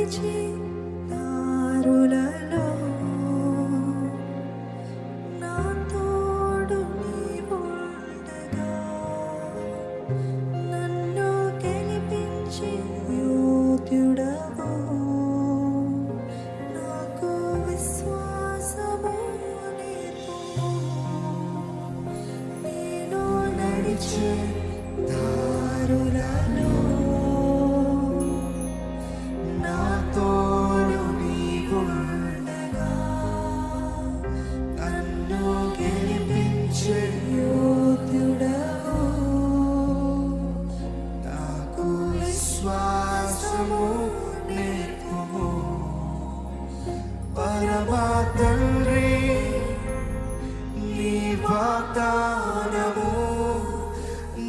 నడిచే దారులలో నా తోడు నీవుండగా నన్ను గెలిపించే యోగ్యుడవు నాకు విశ్వాసము నేర్పుము నేను నడిచే దారులలో నా తోడు నీవుండగా నన్ను గెలిపించే యోగ్యుడవు నాకు విశ్వాసము నేర్పుము పరమా తండ్రి నీ వాగ్దానము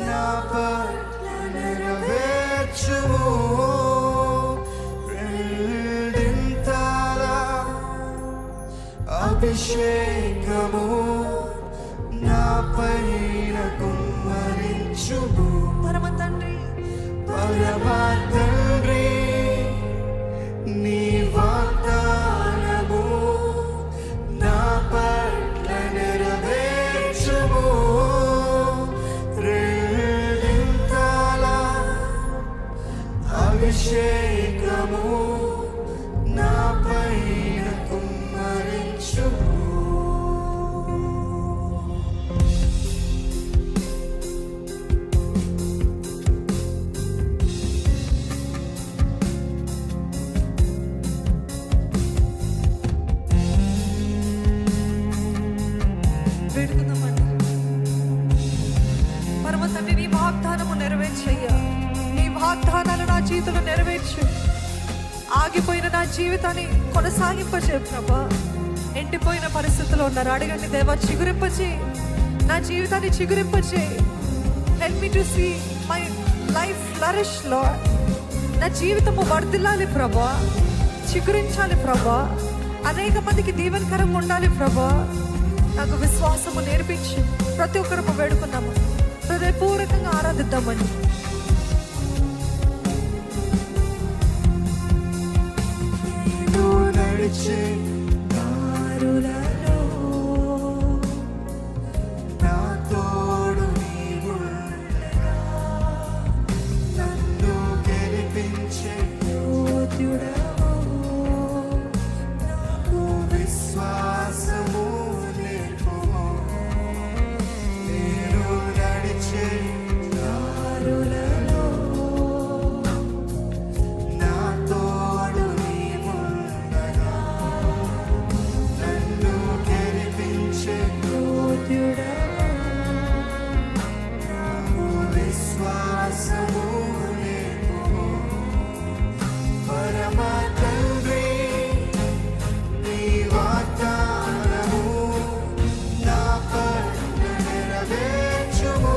నా పట్ల నెరవేర్చుము రెండింతల అభిషేకము నా పైన కుమ్మరించుము పరమ తండ్రి నీ వాగ్దానము నా పట్ల నెరవేర్చుము రెండింతల అభిషేకము నా పైన కుమ్మరించుము వేడుకుందామండి. పరమ తండ్రి నీ వాగ్దానము నెరవేర్చయ్యా నీ వాగ్దానాలు నా జీవితంలో నెరవేర్చు ఆగిపోయిన నా జీవితాన్ని కొనసాగింపచే ప్రభా ఎండిపోయిన పరిస్థితుల్లో ఉన్నారు అడగండి దేవా చిగురింపచే నా జీవితాన్ని చిగురింపచే help me to see my life flourish lord నా జీవితము వర్ధిల్లాలి ప్రభా చిగురించాలి ప్రభా అనేక మందికి దీవెనకరంగా ఉండాలి ప్రభా నాకు విశ్వాసము నేర్పించి ప్రతి ఒక్కరము వేడుకున్నాము హృదయపూర్వకంగా ఆరాధిద్దామని నడిచే దారులలో నా తోడు నీవుండగా నన్ను గెలిపించే యోగ్యుడవు నాకు విశ్వాసము నేర్పుము నేను నడిచే దారులలో నా తోడు నీవుండగా నన్ను గెలిపించే యోగ్యుడవు నాకు విశ్వాసము నేర్పుము పరమ తండ్రి నీ వాగ్దానము నా పట్ల నెరవేర్చుము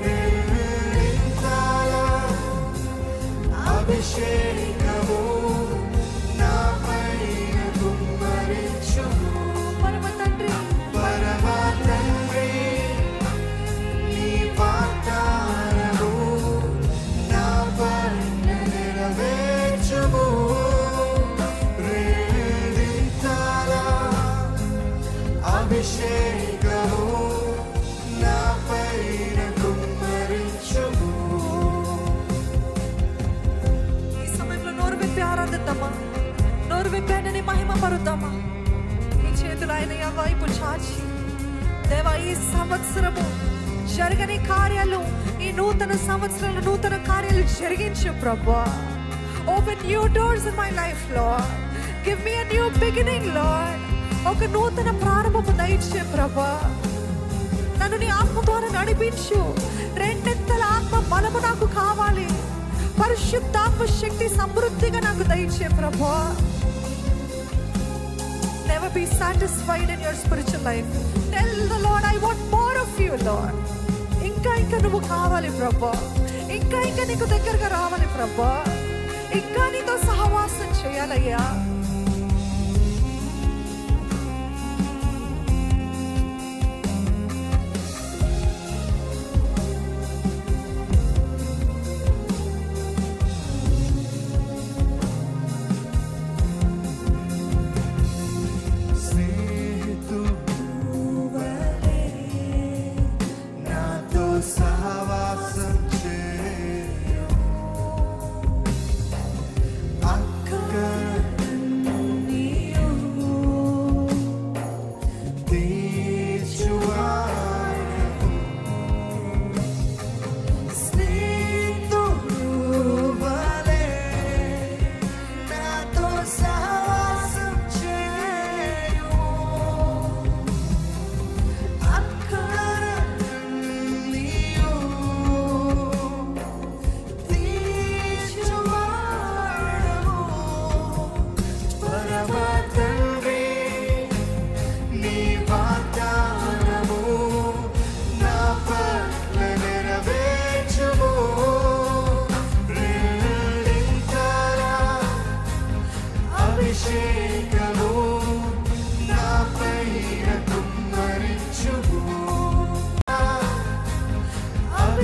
రెండింతల అభిషేకము నా పైన కుమ్మరించుము పరమ తండ్రి నీ వాగ్దానము నా పైన నెరవేర్చుము రెండింతల అభిషేకము నా పైన కుమ్మరించుము ఈ సమయంలో నోరు విప్పి ఆరాధిద్దామా నోరు విప్పి ఆయనని మహిమ పరుద్దామా ఈ చేతులు ఆయన వైపు చాచి దేవా ఈ సంవత్సరము జరగని కార్యాలు ఈ నూతన సంవత్సరంలో నూతన కార్యాలు జరిగించు ప్రభా open new doors in my life lord give me a new beginning lord ఒక నూతన ప్రారంభము దయచే ప్రభా నన్ను నీ ఆత్మ ద్వారా నడిపించు రెండింతల ఆత్మ బలము నాకు కావాలి పరిశుద్ధాత్మ శక్తి సమృద్ధిగా నాకు దయచే ప్రభా never be satisfied in your spiritual life tell the Lord I want more of you Lord ఇంకా నువ్వు కావాలి ప్రభా ఇంకా నీకు దగ్గరగా రావాలి ప్రభా ఇంకా నీతో సహవాసం చేయాలయ్యా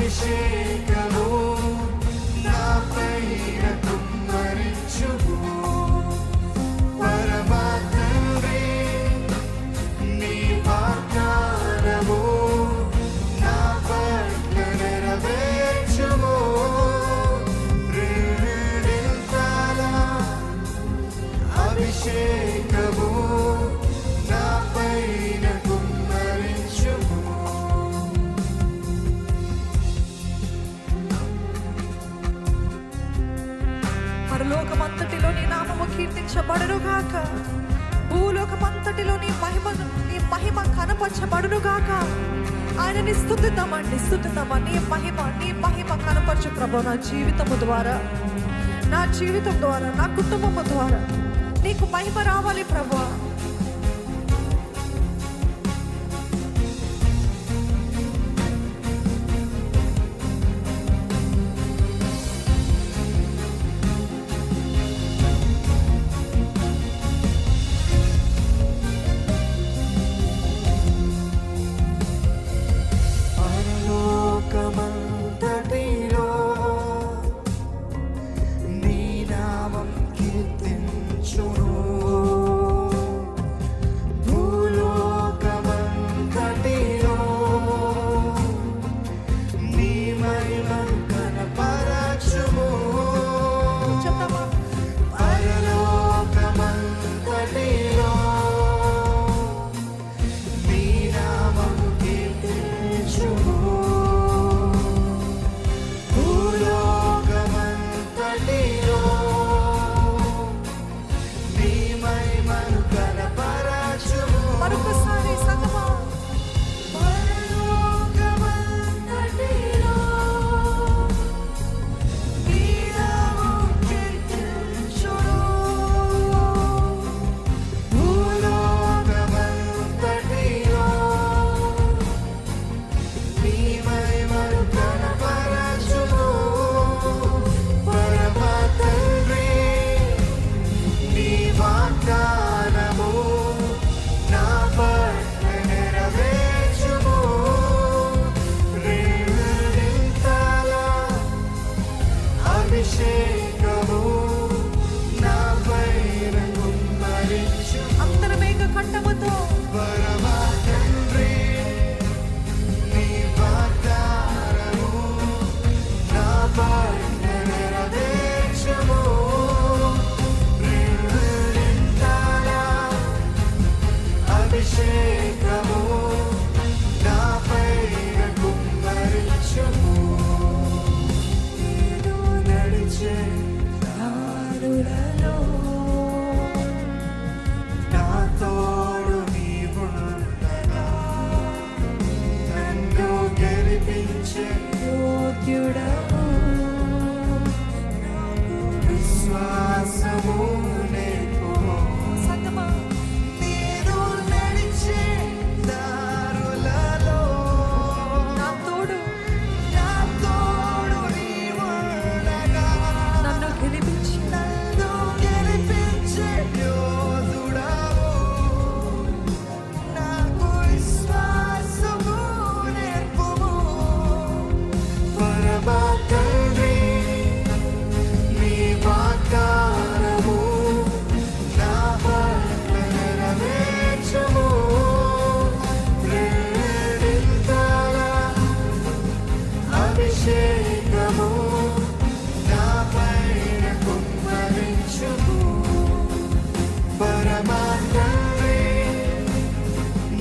అభిషేకము నాపైన కుమ్మరించుము పరమ తండ్రి నీ వాగ్దానము నా పట్ల నెరవేర్చుము రెండింతల అభిషేకము నాపైన కుమ్మరించుము. పరలోకమంతటిలో నీ నామము కీర్తించబడునుగాక, భూలోకమంతటిలో నీ మహిమ కనపరచబడునుగాక. ఆయనని స్తుతిద్దామండి, స్తుతిద్దామా. నీ మహిమ కనపరచు ప్రభు. నా జీవితం ద్వారా, నా కుటుంబము ద్వారా నీకు మహిమ రావాలి ప్రభు. పరలోకమంతటిలో నీ నామం కీర్తించును భూలోకమంతటిలో నీ మహిమను కనపరచుము పరలోకమంతటిలో నీ నామం కీర్తించుము భూలోకమంతటిలో నీ మహిమను కనపరచుము. మరొకసారి సంగమా. పరలోకమంతటిలో నీ నామం కీర్తించును భూలోకమంతటిలో నీ మహిమను కనపరచుము పరమ తండ్రి నీ వాగ్దానము నా పట్ల నెరవేర్చుము రెండింతల అభిషేకము నాపైన కుమ్మరించుము అంతరమేఘ కంఠముతో పరమ తండ్రి నీ వాగ్దానము నా పట్ల నెరవేర్చుము రెండింతల అభిషేకము నాపైన కుమ్మరించుము నేను నడిచే దారులలో నా తోడు నీవుండగా నన్ను గెలిపించే యోగ్యుడవు నాకు విశ్వాసము నేర్పుము సంగమా. నేను నడిచే దారులలో నా తోడు నీవుండగా నన్ను గెలిపించి నన్ను గెలిపించే యోధుడవు నాకు విశ్వాసము నేర్పుము పరమ తండ్రి నీ వాగ్దానము నా పట్ల నెరవేర్చుము రెండింతల అభిషేకము నాపైన కుమ్మరించుము పరమ తండ్రి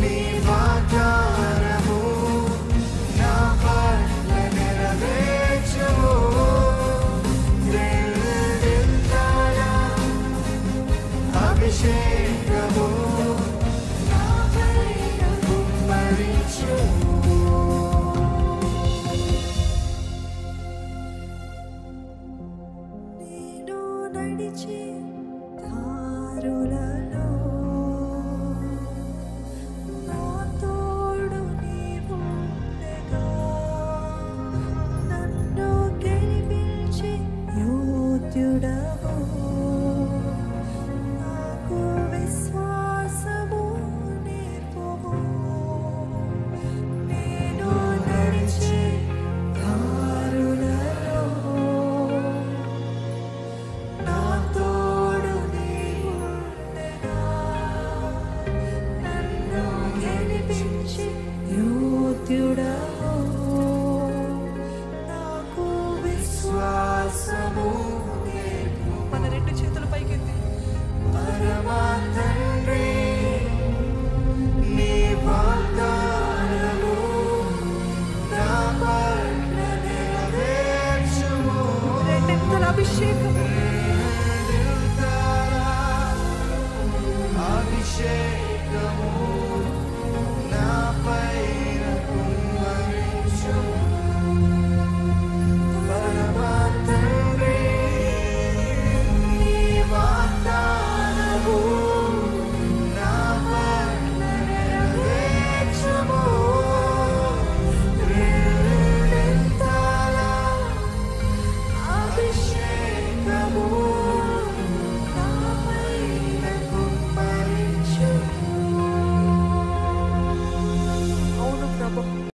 నీ వాగ్దానము నా పట్ల నెరవేర్చుము రెండింతల అభిషేకము నాపైన కుమ్మరించుము. నేను నడిచే దారులలో నా తోడు నీవుండగా నన్ను గెలిపించే యోగ్యుడవు నాకు విశ్వాసము నేర్పుము నేను నడిచే అభిషేకము